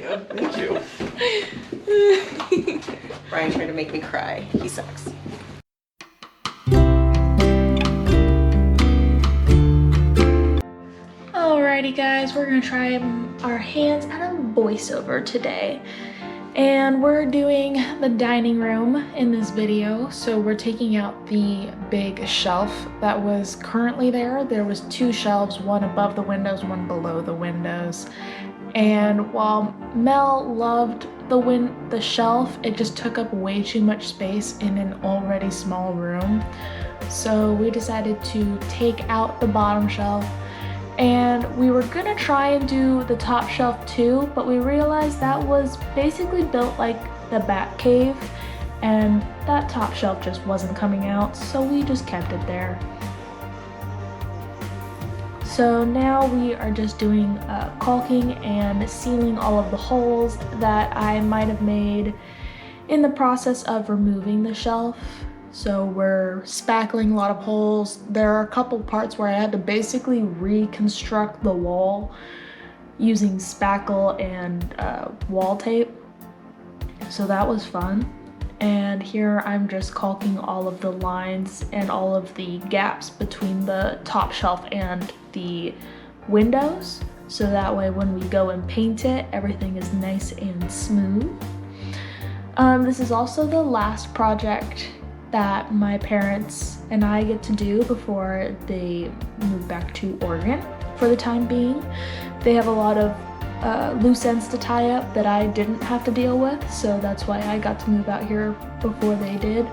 you. Thank you. Brian tried to make me cry. He sucks. Alrighty guys, we're gonna try our hands at a voiceover today. And we're doing the dining room in this video. So we're taking out the big shelf that was currently there. There was 2 shelves, one above the windows, one below the windows. And while Mel loved the shelf, it just took up way too much space in an already small room. So we decided to take out the bottom shelf, and we were gonna try and do the top shelf too, but we realized that was basically built like the bat cave, and that top shelf just wasn't coming out, so we just kept it there. So now we are just doing caulking and sealing all of the holes that I might have made in the process of removing the shelf. So we're spackling a lot of holes. There are a couple parts where I had to basically reconstruct the wall using spackle and wall tape. So that was fun. And here I'm just caulking all of the lines and all of the gaps between the top shelf and the windows. So that way when we go and paint it, everything is nice and smooth. This is also the last project that my parents and I get to do before they move back to Oregon for the time being. They have a lot of loose ends to tie up that I didn't have to deal with, so that's why I got to move out here before they did.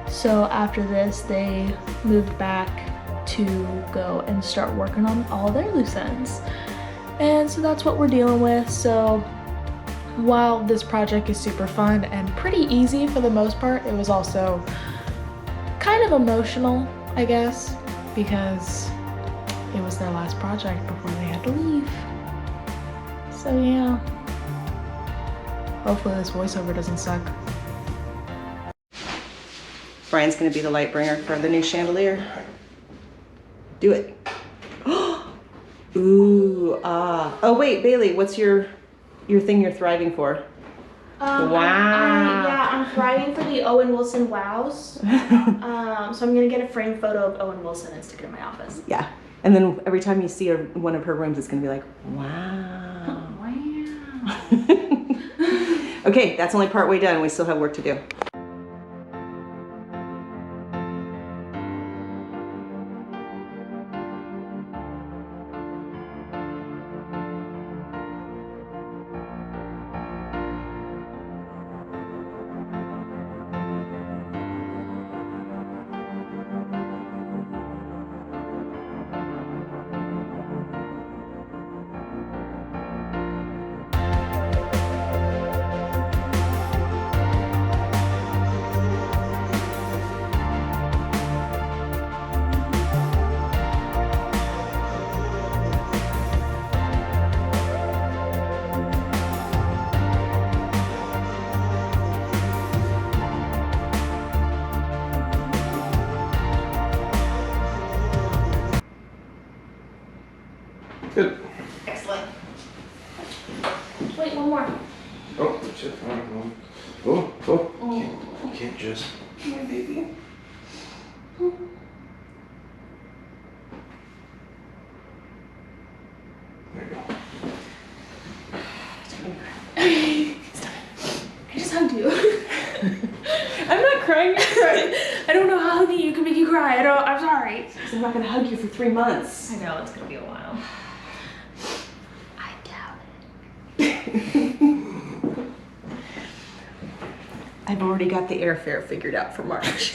So after this, they moved back to go and start working on all their loose ends. And so that's what we're dealing with. So while this project is super fun and pretty easy for the most part, it was also kind of emotional, I guess, because it was their last project before they had to leave. So yeah, hopefully this voiceover doesn't suck. Brian's gonna be the light bringer for the new chandelier. Do it. Ooh, ah. Oh wait, Bailey, what's your thing you're thriving for? Wow. I'm thriving for the Owen Wilson wows. So I'm gonna get a framed photo of Owen Wilson and stick it in my office. Yeah, and then every time you see one of her rooms, it's gonna be like, wow. Wow. Okay, that's only part way done. We still have work to do. Good. Excellent. Wait, one more. Oh, shit. Oh. Can't just. My baby. There you go. I just hugged you. I'm not crying, you're crying. I don't know how hugging you can make you cry. I'm sorry. I'm not gonna hug you for 3 months. I know, it's gonna be a while. I doubt I've already got the airfare figured out for March.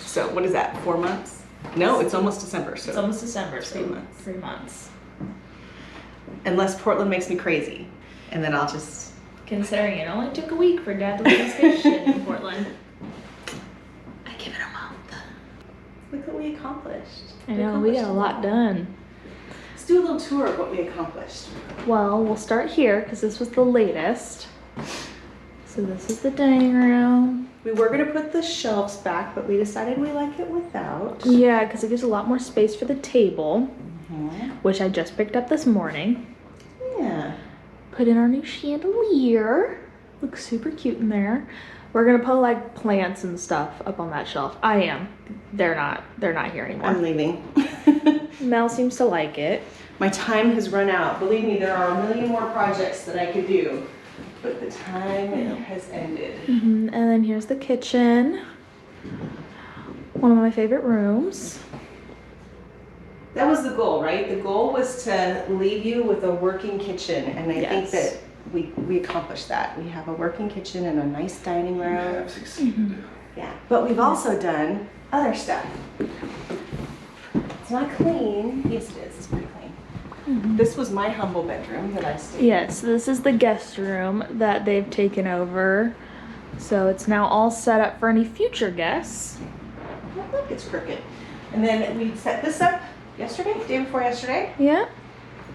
So what is that, 4 months? No, it's almost December. So It's almost December, so 3 months. 3 months. Unless Portland makes me crazy, and then I'll just. Considering it only took a week for Dad to leave his fish shit in Portland. I give it a month. Look what we accomplished. I know, we got a lot done. Let's do a little tour of what we accomplished. Well, we'll start here because this was the latest. So this is the dining room. We were gonna put the shelves back, but we decided we like it without. Yeah, because it gives a lot more space for the table, which I just picked up this morning. Yeah. put in our new chandelier. Looks super cute in there. We're gonna put like plants and stuff up on that shelf. I am. They're not here anymore. I'm leaving. Mel seems to like it. My time has run out. Believe me, there are a million more projects that I could do, but the time has ended. And then here's the kitchen. One of my favorite rooms. That was the goal, right? The goal was to leave you with a working kitchen, and I think Yes. that we accomplished that. We have a working kitchen and a nice dining You room. have succeeded. Yeah, but we've also done other stuff. It's not clean. Yes, it is. It's pretty clean. This was my humble bedroom that I stayed Yes, this is the guest room that they've taken over. So it's now all set up for any future guests. in. Oh, look, it's crooked. And then we set this up yesterday, day before yesterday. Yeah,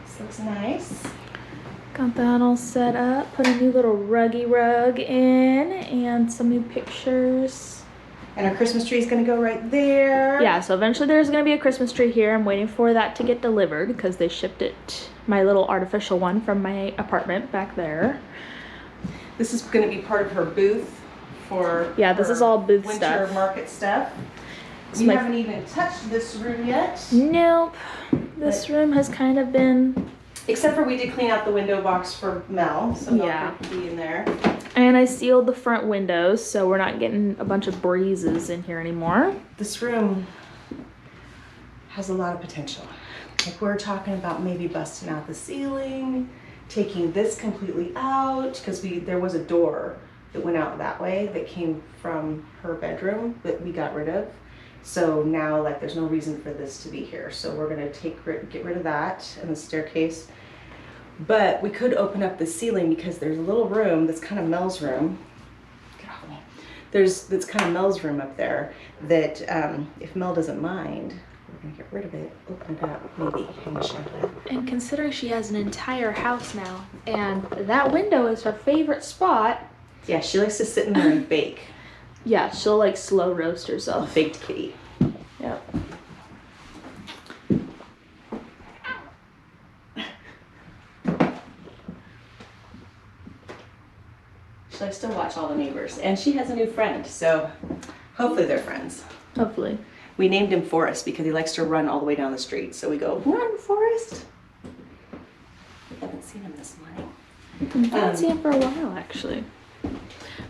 This looks nice. got that all set up. Put a new little ruggy rug in and some new pictures. And our Christmas tree is going to go right there. Yeah, so eventually there's gonna be a Christmas tree here. I'm waiting for that to get delivered because they shipped it, my little artificial one, from my apartment back there. This is going to be part of her booth for Yeah, this her is all booth winter stuff. market stuff. It's You my- haven't even touched this room yet, Nope. This room has kind of been, except for we did clean out the window box for Mel, so Mel Yeah. could be in there. and I sealed the front windows so we're not getting a bunch of breezes in here anymore. This room has a lot of potential. Like we're talking about maybe busting out the ceiling, taking this completely out, because there was a door that went out that way that came from her bedroom that we got rid of. So now like there's no reason for this to be here. So we're gonna get rid of that and the staircase. But we could open up the ceiling because there's a little room that's kind of Mel's room. Get off of me. That's kind of Mel's room up there that if Mel doesn't mind, we're gonna get rid of it, open it up, maybe hang a chandelier. And considering she has an entire house now, and that window is her favorite spot, Yeah, she likes to sit in there and bake. yeah, she'll like slow roast A herself. baked kitty. Yep. She likes to watch all the neighbors. And she has a new friend, so hopefully they're friends. Hopefully. We named him Forrest because he likes to run all the way down the street. So we go, run, Forrest. We haven't seen him this morning. I haven't seen it for a while, actually.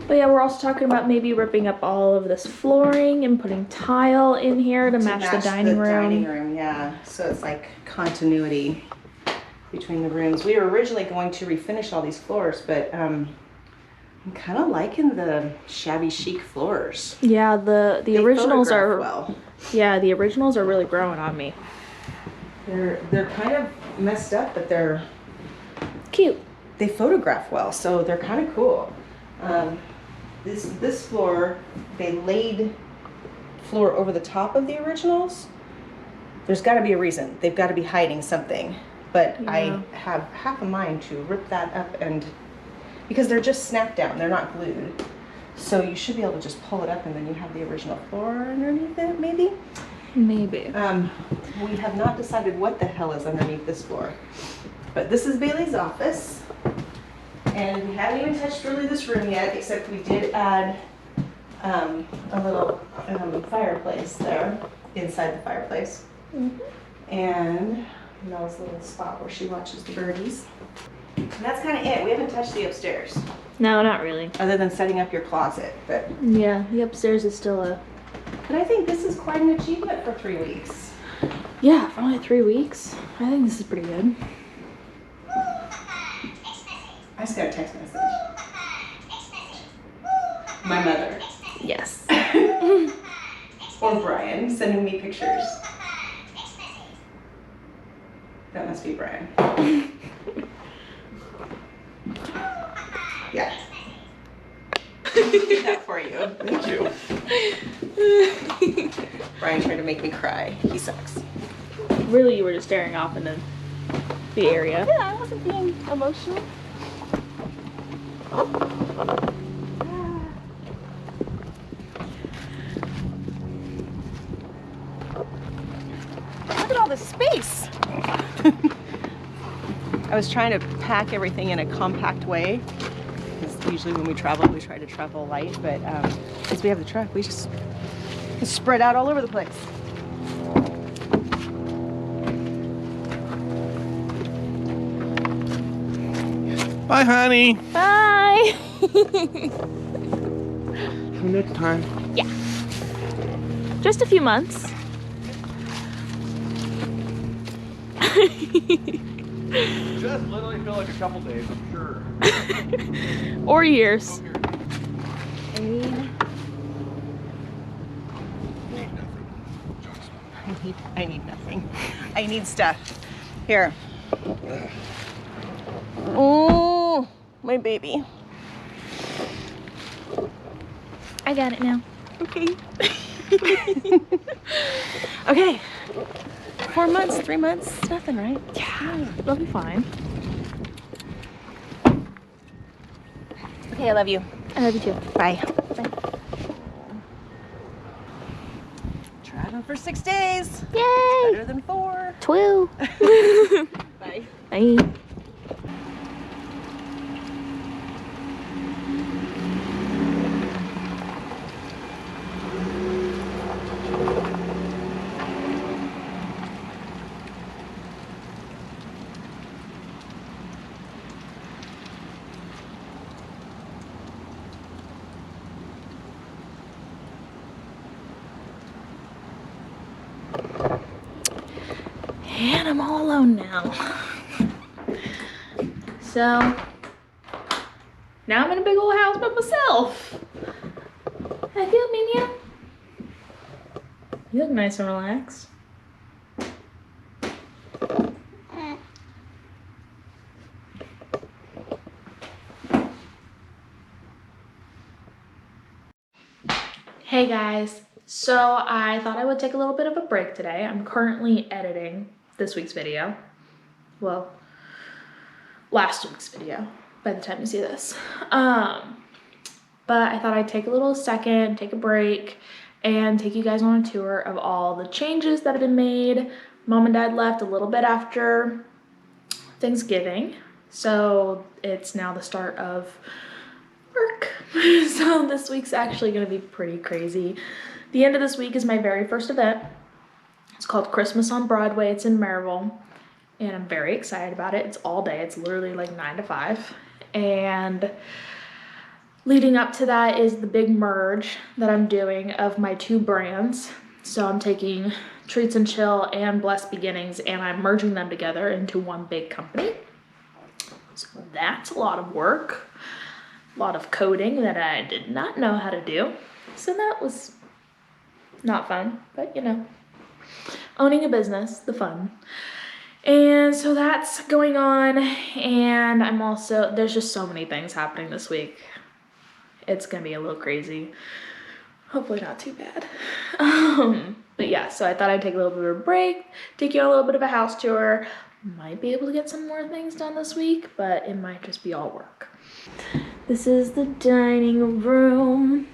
But yeah, we're also talking about maybe ripping up all of this flooring and putting tile in here to match the dining room. Dining room, yeah. So it's like continuity between the rooms. We were originally going to refinish all these floors, but I'm kind of liking the shabby chic floors. Yeah, the They originals photograph are well. yeah, the originals are really growing on me. They're kind of messed up, but Cute. they photograph well, so they're kind of cool. This floor, they laid floor over the top of the originals. There's got to be a reason. They've got to be hiding something. But Yeah. I have half a mind to rip that up because they're just snapped down. They're not glued. So you should be able to just pull it up and then you have the original floor underneath it, maybe. Maybe. We have not decided what the hell is underneath this floor. But this is Bailey's office. And we haven't even touched really this room yet, except we did add a little fireplace there, inside the fireplace. And Mel's little spot where she watches the birdies. And that's kind of it. We haven't touched the upstairs, No, not really. other than setting up your closet. But Yeah, the upstairs is still I think this is quite an achievement for 3 weeks. yeah, for only 3 weeks. I think this is pretty good. I just got a text message. My mother. Yes. Or Brian sending me pictures. That must be Brian. Yeah. Did that for you. Thank you. Brian tried to make me cry. He sucks. Really, you were just staring off into the area. Yeah, I wasn't being emotional. Look at all this space. I was trying to pack everything in a compact way, because usually when we travel, we try to travel light, but since we have the truck, we just spread out all over the place. Bye, honey. Bye. Till next time. Yeah. Just a few months. Just literally feel like a couple days, I'm sure. Or years. I need nothing. I need stuff. Here. Oh, my baby. I got it now. Okay. Okay. 4 months, 3 months, it's nothing, right? Yeah, it'll be fine. Okay, I love you. I love you too. Bye. Bye. Traveling for 6 days. Yay! Better than 4. Twoo. Bye. Bye. And I'm all alone now. So now I'm in a big old house by myself. How you feel, Minion? You look nice and relaxed. Hey guys, so I thought I would take a little bit of a break today. I'm currently editing this week's video. Well, last week's video by the time you see this. But I thought I'd take a little second, take a break, and take you guys on a tour of all the changes that have been made. Mom and Dad left a little bit after Thanksgiving, so it's now the start of work. So this week's actually gonna be pretty crazy. The end of this week is my very first event. It's called Christmas on Broadway. It's in Maryville, and I'm very excited about it. It's all day. It's literally like 9 to 5. And leading up to that is the big merge that I'm doing of my 2 brands. So I'm taking Treats and Chill and Blessed Beginnings, and I'm merging them together into one big company. So that's a lot of work, a lot of coding that I did not know how to do. So that was not fun, but you know, owning a business, the fun. And so that's going on, and I'm also, there's just so many things happening this week. It's gonna be a little crazy. Hopefully not too bad. But yeah, so I thought I'd take a little bit of a break, take you on a little bit of a house tour. Might be able to get some more things done this week, but it might just be all work. This is the dining room.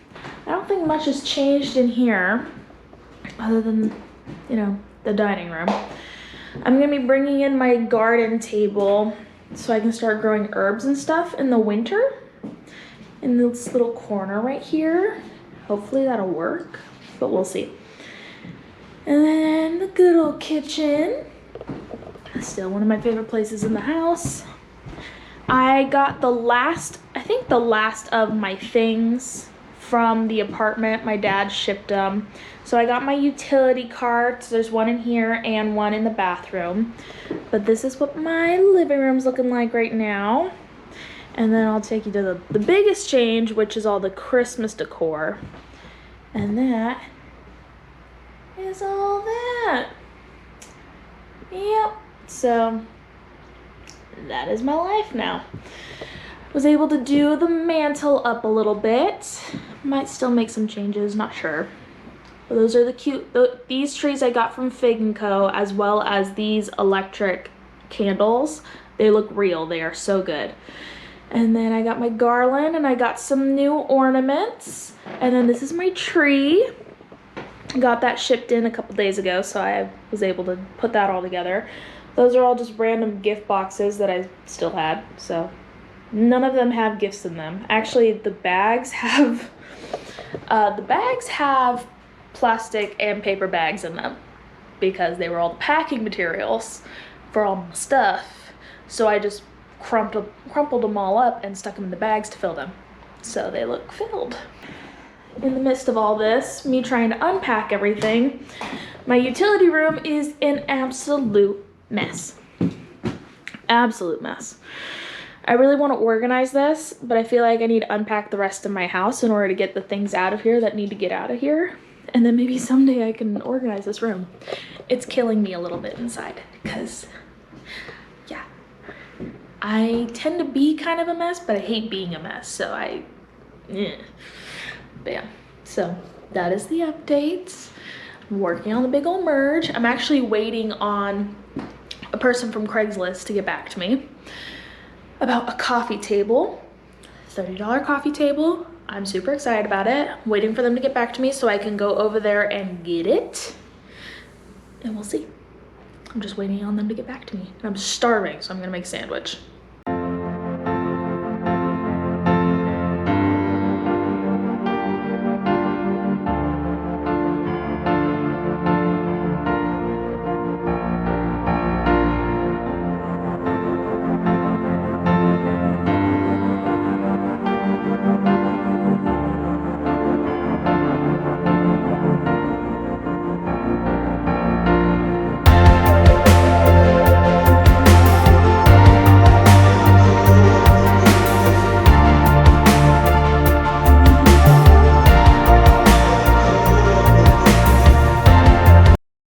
I don't think much has changed in here other than, you know, the dining room. I'm gonna be bringing in my garden table so I can start growing herbs and stuff in the winter in this little corner right here. Hopefully that'll work, but we'll see. And then the good old kitchen. Still one of my favorite places in the house. I got the last of my things from the apartment. My dad shipped them. So I got my utility carts. There's one in here and one in the bathroom. But this is what my living room's looking like right now. And then I'll take you to the biggest change, which is all the Christmas decor. And that is all that. Yep. So that is my life now. Was able to do the mantle up a little bit. Might still make some changes, not sure. But those are the cute, these trees I got from Fig & Co, as well as these electric candles. They look real, they are so good. And then I got my garland, and I got some new ornaments. And then this is my tree. Got that shipped in a couple days ago, so I was able to put that all together. Those are all just random gift boxes that I still had, so none of them have gifts in them. Actually, the bags have plastic and paper bags in them because they were all the packing materials for all my stuff. So I just crumpled them all up and stuck them in the bags to fill them, so they look filled. In the midst of all this, me trying to unpack everything, my utility room is an absolute mess. Absolute mess. I really want to organize this, but I feel like I need to unpack the rest of my house in order to get the things out of here that need to get out of here. And then maybe someday I can organize this room. It's killing me a little bit inside because, yeah, I tend to be kind of a mess, but I hate being a mess. So bam. So that is the updates. I'm working on the big old merge. I'm actually waiting on a person from Craigslist to get back to me about a coffee table, $30 coffee table. I'm super excited about it. I'm waiting for them to get back to me so I can go over there and get it. And we'll see. I'm just waiting on them to get back to me. And I'm starving, so I'm gonna make a sandwich.